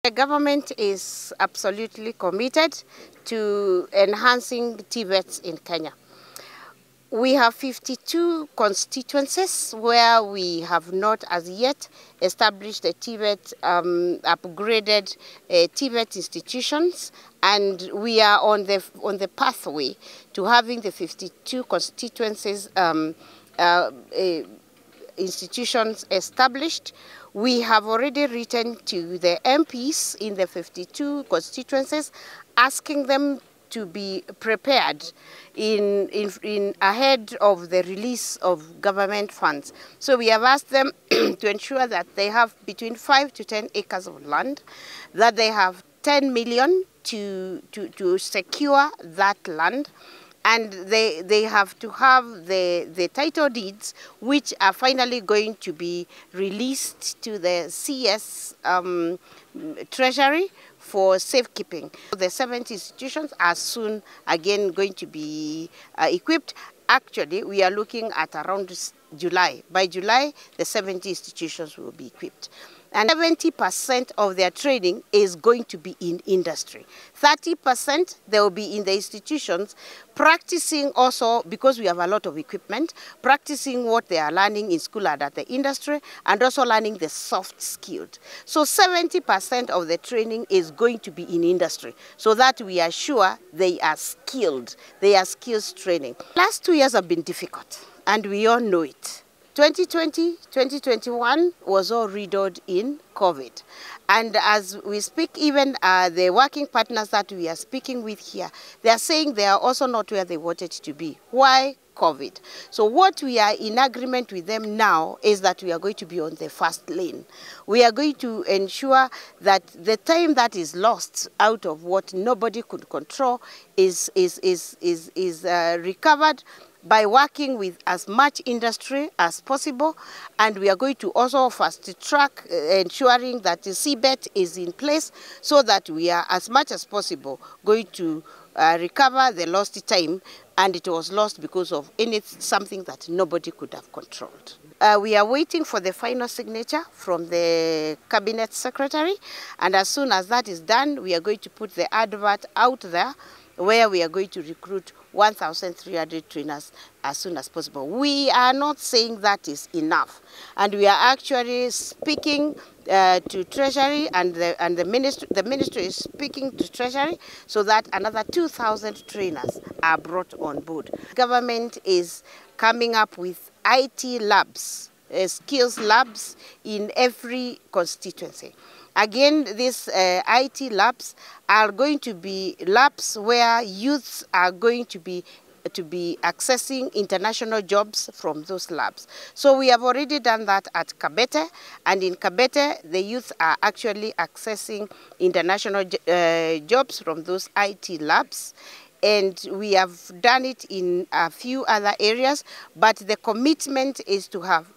The government is absolutely committed to enhancing TVETs in Kenya. We have 52 constituencies where we have not as yet established a TVET, upgraded TVET institutions, and we are on the pathway to having the 52 constituencies institutions established. We have already written to the MPs in the 52 constituencies asking them to be prepared in ahead of the release of government funds. So we have asked them to ensure that they have between 5 to 10 acres of land, that they have 10 million to secure that land, and they have to have the title deeds, which are finally going to be released to the CS Treasury for safekeeping. The 70 institutions are soon again going to be equipped. Actually, we are looking at around July. By July, the 70 institutions will be equipped. And 70% of their training is going to be in industry. 30% they will be in the institutions, practicing also, because we have a lot of equipment, practicing what they are learning in school and at the industry, and also learning the soft skills. So 70% of the training is going to be in industry, so that we are sure they are skilled. They are skills training. Last 2 years have been difficult, and we all know it. 2020, 2021 was all riddled in COVID. And as we speak, even the working partners that we are speaking with here, they are saying they are also not where they wanted to be. Why? COVID. So what we are in agreement with them now is that we are going to be on the first lane. We are going to ensure that the time that is lost out of what nobody could control is recovered by working with as much industry as possible, and we are going to also fast track ensuring that the CBET is in place, so that we are as much as possible going to recover the lost time, and it was lost because of something that nobody could have controlled. We are waiting for the final signature from the Cabinet Secretary, and as soon as that is done, we are going to put the advert out there where we are going to recruit 1,300 trainers as soon as possible. We are not saying that is enough, and we are actually speaking to Treasury, and the ministry is speaking to Treasury, so that another 2,000 trainers are brought on board. Government is coming up with IT labs, skills labs in every constituency. Again, these IT labs are going to be labs where youths are going to be accessing international jobs from those labs. So we have already done that at Kabete, and in Kabete, the youth are actually accessing international jobs from those IT labs. And we have done it in a few other areas, but the commitment is to have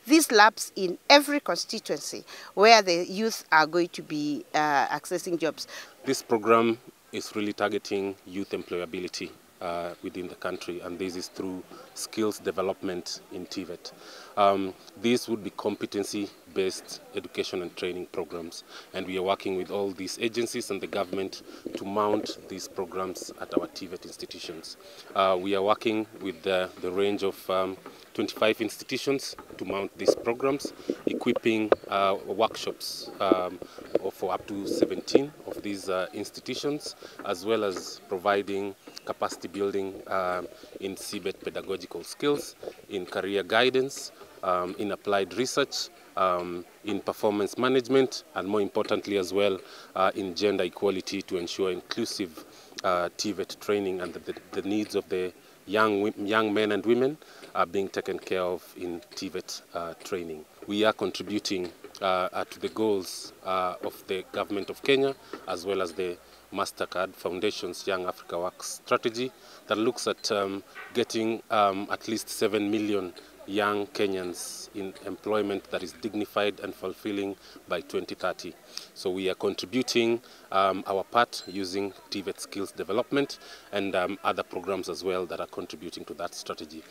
these labs in every constituency where the youth are going to be accessing jobs. This program is really targeting youth employability within the country, and this is through skills development in TVET. These would be competency-based education and training programs, and we are working with all these agencies and the government to mount these programs at our TVET institutions. We are working with the range of 25 institutions to mount these programs, equipping workshops for up to 17 of these institutions, as well as providing capacity building in CBET pedagogical skills, in career guidance, in applied research, in performance management, and more importantly as well in gender equality, to ensure inclusive TVET training and the needs of the young men and women are being taken care of in TVET training. We are contributing to the goals of the government of Kenya, as well as the MasterCard Foundation's Young Africa Works strategy that looks at getting at least 7 million young Kenyans in employment that is dignified and fulfilling by 2030. So we are contributing our part using TVET skills development and other programs as well that are contributing to that strategy.